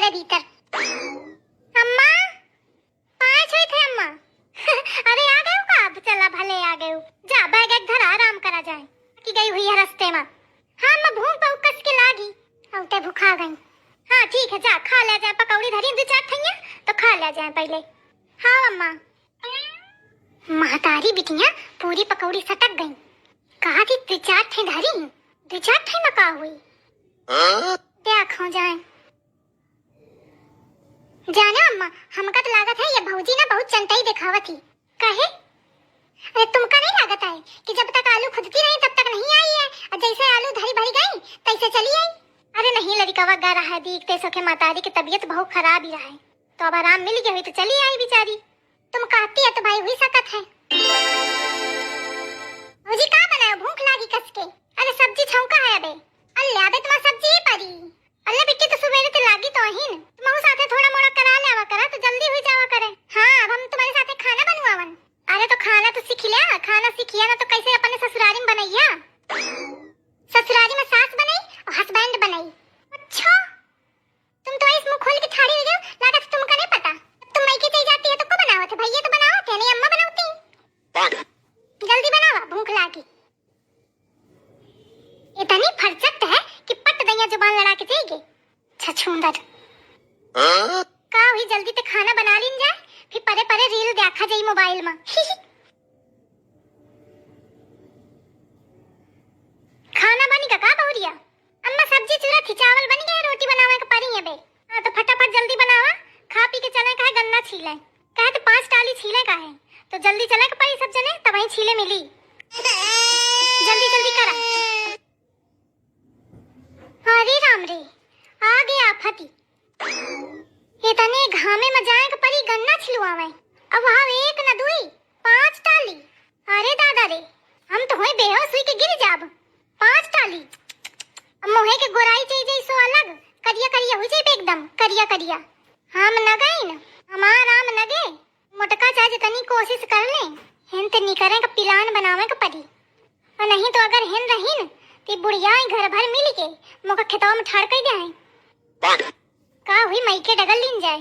है भीतर। अम्मा पाए छुई थे अम्मा। अरे आ गए हो का? अब चला भले आ गए हो। जा बैग एक धर आराम करा जाए कि गई हुई है रास्ते में। हाँ अम्मा भूख बहुत कस के लागी औते भूखा गई। हाँ ठीक है जा खा ले जाए, पकौड़ी धरी दो चार ठैया तो खा ले जाए पहले। हाँ अम्मा। महतारी बिटिया पूरी पकौड़ी सटक गई। कहा थी दो चार ठे धरी, दो चार ठे में का हुई क्या खो जाए। जाना अम्मा हमका तो लागत है ये भौजी ना बहुत चंटाई दिखावत थी। कहे अरे तुमका नहीं लागत है कि जब तक आलू खुदती रही तब तक नहीं आई है और जैसे आलू धरी भरी गई तैसे चली आई। अरे नहीं लड़कावा गा रहा है देखते सके मातारी की तबीयत बहुत खराब ही रहा है तो अब आराम मिल गया हुई तो चली आई बेचारी। तुम कहती है तो भाई हुई सकत है। भौजी का बनाया भूख लागी कस के। अरे सब्जी छौका है अबे अल्ले अबे तुम्हारी सब्जी ही पड़ी। अल्ले बिट्टी तो सुबह से लागी तो ही न तुम साथे थोड़ा मोड़ा करा लेवा करा तो जल्दी हो जावा करे। हां अब हम तुम्हारे साथे खाना बनवावन। अरे तो खाना तो सीख लिया, खाना सीखिया ना तो कैसे अपने ससुरारी में बनैया। ससुरारी में सास बनाई और हस्बैंड बनाई। अच्छा तुम तो इस मुंह खोल के ठाड़ी हो गए लागत तुमको नहीं पता। तुम मायके चली जाती है तो को बनावत है भैया तो बनावत है नहीं अम्मा बनावती। जल्दी बनावा भूख लागी। इतनी फरसत है कि पट दैया जुबान लड़ा के जाएगी छछूंदर। का हुई जल्दी ते खाना बना लीन जाए फिर परे परे रील देखा जाई मोबाइल में। खाना बनी का बहुरिया अम्मा सब्जी चूरा थी चावल बन गए रोटी बनावे का परी है बे। हां तो फटाफट जल्दी बनावा खा पी के चले का है गन्ना छीले कहे तो 5 टाली छीले का है तो जल्दी चले का परी सब जने तब ही छीले मिली। जल्दी जल्दी करा। अरे राम रे आ गया आफती। इतने घामे में जाए का परी गन्ना छिलवावे अब वहां एक न दुई 5 टाली। अरे दादा रे हम तो होए बेहोश हुई के गिर जाब। 5 टाली अब मोहे के गोराई चाहिए सो अलग करिया करिया हो जाए एकदम करिया करिया। हम न गए न हमार राम न गए मोटका चाहे जितनी कोशिश कर ले हिन ते नहीं करे का पिलान बनावे का पड़ी और नहीं तो अगर हिन रही न ती बुढ़िया घर भर मिल के मोका खेतवा में ठाड़ कर जाए। का हुई मई के डगल लीन जाए।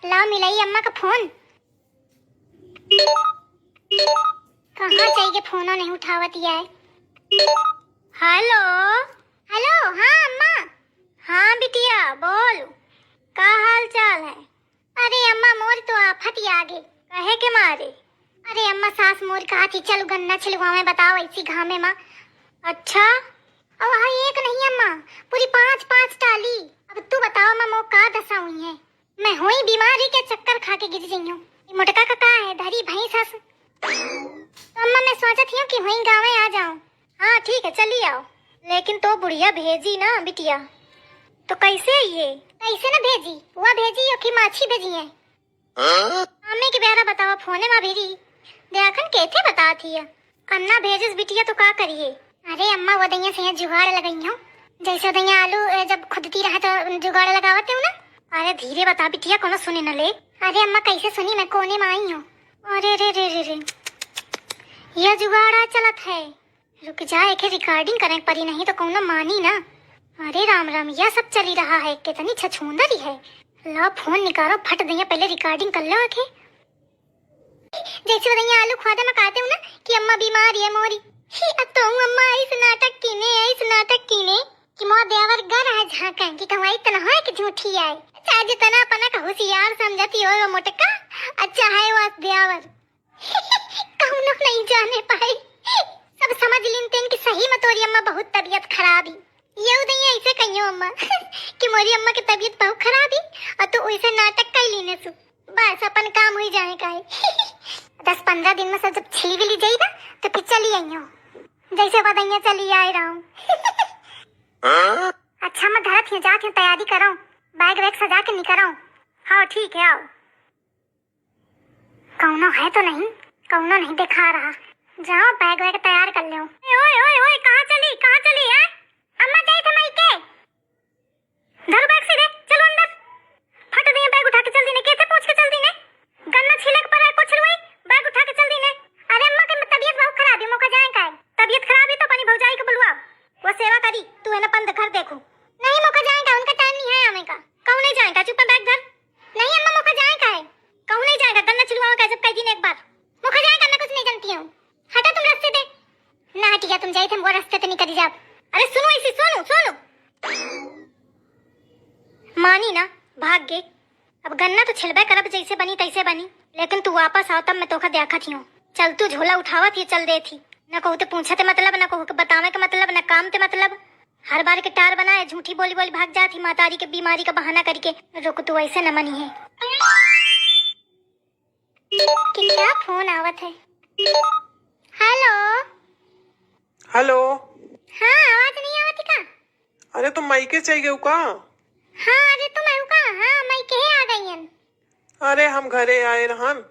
ला मिलाई अम्मा का फोन। कहाँ चाहिए फोन नहीं उठावत है। हेलो हेलो हाँ अम्मा। हाँ बिटिया बोल का हाल चाल है। अरे अम्मा मोर तो आफत ही आगे कहे के मारे। अरे अम्मा सास मोर कहा थी चल गन्ना छिलवावे बताओ ऐसी घामे में। अच्छा अब वहाँ एक नहीं अम्मा पूरी 5 टाली। अब तू बताओ मां का दशा हुई है। मैं हुई बीमारी के चक्कर खा के गिर गई हूँ। मोटका का है धरी भैंस हस तो अम्मा मैं सोचत हूँ कि वहीं गाँव में आ जाऊँ। हाँ ठीक है चली आओ लेकिन तो बुढ़िया भेजी ना बिटिया तो कैसे ये कैसे ना भेजी वह भेजी हो कि माछी भेजी है। अम्मी के बेरा बताओ फोने में भेजी देखन केथे बता थी अन्ना भेजिस बिटिया तो का करिए। अरे अम्मा वो दैया से जुगाड़ लगाई हूँ जैसे दैया आलू जब खुदती रहा तो जुगाड़ लगावत हूँ ना। अरे धीरे बता बिटिया कोनो सुने न ले। अरे अम्मा कैसे सुनी मैं कोने में आई हूँ। अरे रे रे रे रे यह जुगाड़ा चलत है रुक जाए के रिकॉर्डिंग करें परी नहीं तो कोनो मानी ना। अरे राम राम यह सब चली रहा है कितनी छछूंदरी है। ला फोन निकालो फट दैया पहले रिकॉर्डिंग कर लो आके। जैसे दैया आलू खुदा में कहते हूँ ना कि अम्मा बीमार है मोरी ही तो अम्मा इस नाटक कीने कि मोर देवर घर है झांका कि कमाई तना है कि झूठी है चाहे जितना अपना का होशियार समझती हो वो मोटका अच्छा है वो देवर कौनो नहीं जाने पाई सब समझ लेते हैं कि सही में तोरी अम्मा बहुत तबीयत खराब ही। ये उदय ऐसे कहियो अम्मा कि मोरी अम्मा की तबीयत बहुत खराब ही और तू वैसे नाटक कर लेने सु बस अपन काम हो जाए का 10-15 दिन में सब जब छिली भी ली जाएगा तो फिर चली आई हूँ जैसे बदैया चली आए रहा हूँ। अच्छा मैं घर थी जाके तैयारी करो बैग वैग सजा के निकल आऊँ। हाँ ठीक है आओ। कौनो है तो नहीं कौनो नहीं दिखा रहा जाओ बैग वैग तैयार कर लो। ओए ओए ओए कहाँ चली है अम्मा गई थे मायके धरो बैग सीधे चलो अंदर फट दिए बैग उठा के चल दी ने कैसे पूछ के चल दी ने गन्ना छिलक पर है कुछ रुई बैग उठा के चल दी ने। अरे अम्मा की तबीयत बहुत खराब है मौका जाए का है तबीयत खराब है तो अपनी भौजाई को बुलवा वो सेवा करी तू है ना पंद घर देखो नहीं मौका जाएगा उनका टाइम नहीं है आने का कौन नहीं जाएगा चुप तुम जाई थे वो रास्ते ते निकल जाब। अरे सुनो इसे, सोनू सोनू मानी ना, भाग गए। अब गन्ना तो छिलबे करब जैसे बनी तैसे बनी, लेकिन तू वापस आओ तब मैं तोखा देखा थी हूँ। चल तू झोला उठावत ही चल दे थी, न कहू तो पूछे ते मतलब, न कहू के बतावे के मतलब, न काम ते मतलब। हर बार के टार बनाए झूठी बोली बोली भाग जाती मातारी के बीमारी का बहाना करके। रुक तू ऐसे न मनी है कि क्या फोन आवत है। Hello hello. हाँ आवाज नहीं आवती का? अरे तुम मायके चल गए का? हाँ अरे तुम आयु का? हाँ मैं कहे आ गई हन। अरे हम घरे आए रहन,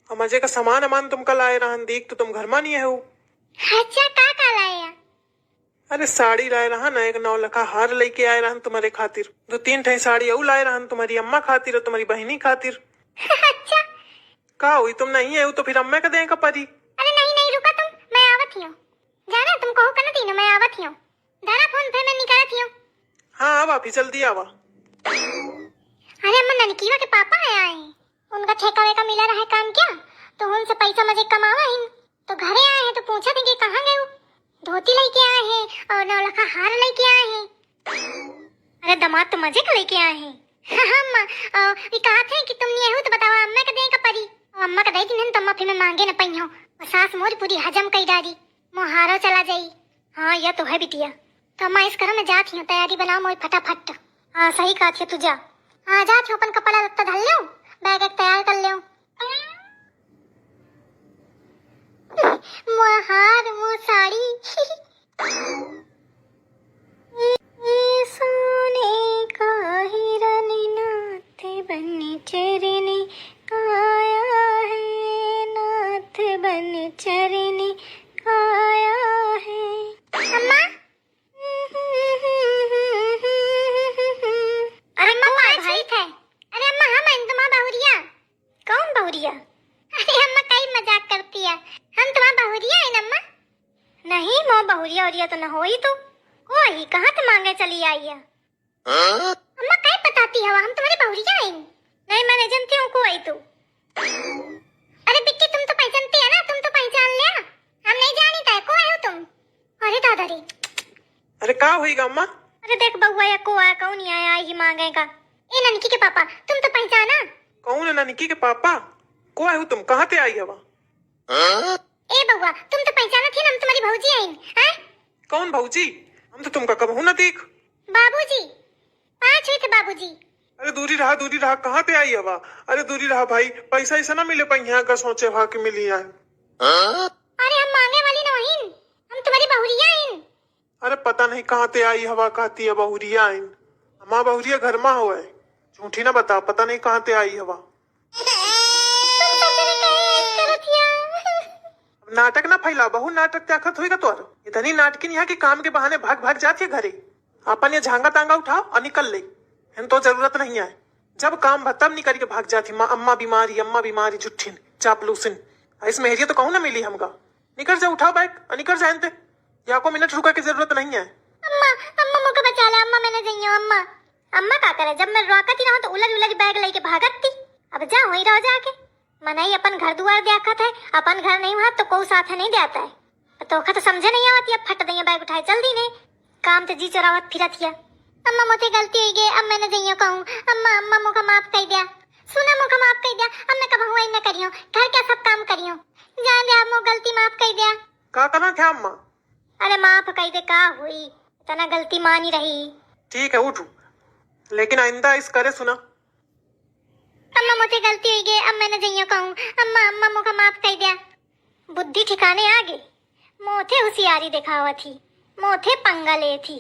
हम अजय का सामान अमान तुम कल आए रहन, देख तो तुम घर में नहीं है हो। अच्छा का लाया? अरे साड़ी लाए रहन, एक 9 लखा हार लेके आए रहन तुम्हारे खातिर, 2-3 ठे साड़ी और लाए रहन तुम्हारी अम्मा खातिर और तुम्हारी बहनी खातिर। अच्छा का हुई तुम नहीं है तो फिर अम्मा का देगा परी। अरे नहीं नहीं रुका तुम, मैं आवत ही हूँ। जाना तुम कहो का ना, मैं आवत ही हूँ। दादा फोन पे मैं निकालत ही हूँ। हाँ आवा फिर जल्दी आवा। अरे अम्मा ननकीवा के पापा आया है, उनका ठेका वेका मिला रहा है काम क्या, तो उनसे पैसा मजे कमावा है, तो घरे आए हैं तो पूछा थे कि कहाँ गए हो। धोती लेके आए हैं और 9 लखा हार लेके आए हैं। अरे दामाद तो मजे का लेके आए हैं। हाँ अम्मा ये कहा थे कि तुम नहीं हो तो बताओ अम्मा का देगा परी। अम्मा का दे दिन तो अम्मा फिर मैं मांगे न पई हो, सास मोर पूरी हजम कई डाली, मोहारो चला जाई। हाँ यह तो है बिटिया। तो अम्मा इस करो मैं जाती हूँ, तैयारी बनाओ मोई फटाफट। हाँ सही कहा थी, तू जा। हाँ जा तू अपन कपड़ा लत्ता धल ले, बैग एक तैयार कर ले। वो हार वो साड़ी सोने का हिरन नाथ बन चरने आया है, नाथ बन चरने आया है। अम्मा अरे अम्मा भाई थे। अरे अम्मा हम तुम्हारा बहुरिया। कौन बहुरिया? अरे अम्मा कई मजाक करती है, हम तुम्हारा बहुरिया है ना अम्मा। नहीं मो बहुरिया उरिया तो न होई तो कोई कहाँ से मांगे चली आई है। अम्मा कई बताती है, हम तुम्हारी बहुरिया हैं। नहीं मैं नहीं जानती हूँ को आई तू। अरे बिट्टी तुम तो पहचानती है ना, तुम तो पहचान लिया, हम नहीं जानी था को आयो तुम। अरे दादा रे। अरे का होईगा अम्मा? अरे देख बउआ या को आया कौन नहीं आया ही मांगेगा। ए ननकी के पापा तुम तो पहचाना। कौन है ननकी के पापा? को आए हो तुम, कहाँ से आई हवा? ए बउआ तुम तो पहचाना थी ना, हम तुम्हारी भौजी हैं। हैं? कौन भौजी? हम तो तुमका कबहू न देख। बाबूजी 5 हुए थे बाबूजी। अरे दूरी रहा कहाँ पे आई हवा? अरे दूरी रहा भाई, पैसा ऐसा ना मिले पाई यहाँ का सोचे हुआ कि मिली है। अरे हम मांगे वाली न वहीन, हम तुम्हारी बहुरिया हैं। अरे पता नहीं कहाँ ते आई हवा, कहती है बहुरिया आइन। हमारा बहुरिया घर में हुआ है, झूठी ना बता, पता नहीं कहाँ ते आई हवा। नाटक ना फैला बहू, नाटक ताकत होगा तोर। इतनी नाटकिन यहाँ के काम के बहाने भाग भाग जाती है घरे। अपन ये झांगा तांगा उठाओ और निकल ले, इन तो जरूरत नहीं है। जब काम तब नहीं करके भाग जाती। माँ अम्मा बीमारी झुट्ठिन चापलूसिन। इस मेहरिया तो कहूँ ना मिली हमका। निकल जा, उठाओ बैग और निकल जाए, या को मिनट रुका की जरूरत नहीं है। अम्मा अम्मा मुझे बचा ले अम्मा, मैंने जाइयो अम्मा। अम्मा का करे, जब मैं रोकती रहूं तो उलट बैग लेके भागती। अब जा वहीं रह जाके, मनाई अपन घर दुआर देखत है, अपन घर नहीं हुआ तो कोई साथ नहीं देता है। तो तो समझे नहीं आवती, अब फट दइया बैग उठाए चल दी नहीं, काम तो जी चरावत फिरत हिया। अम्मा मोते गलती हो गई, अब मैंने जाइयो कहूं। अम्मा अम्मा मुझे माफ कर दिया, सुना मुझे माफ कर दिया, अब मैं कब हुआ न करियो, घर का सब काम करियो। जान दे अब मुझे गलती माफ कर दिया। का करना था अम्मा? अरे माफ कर दे, का हुई इतना गलती मानी रही। ठीक है उठू, लेकिन आइंदा इस करे सुना। अम्मा मुझे गलती हो गई, अब मैंने जाइयो कहूं। अम्मा अम्मा मुझे माफ कर दिया। बुद्धि ठिकाने आ गई, मोथे होशियारी दिखावा थी, मोथे पंगा ले थी।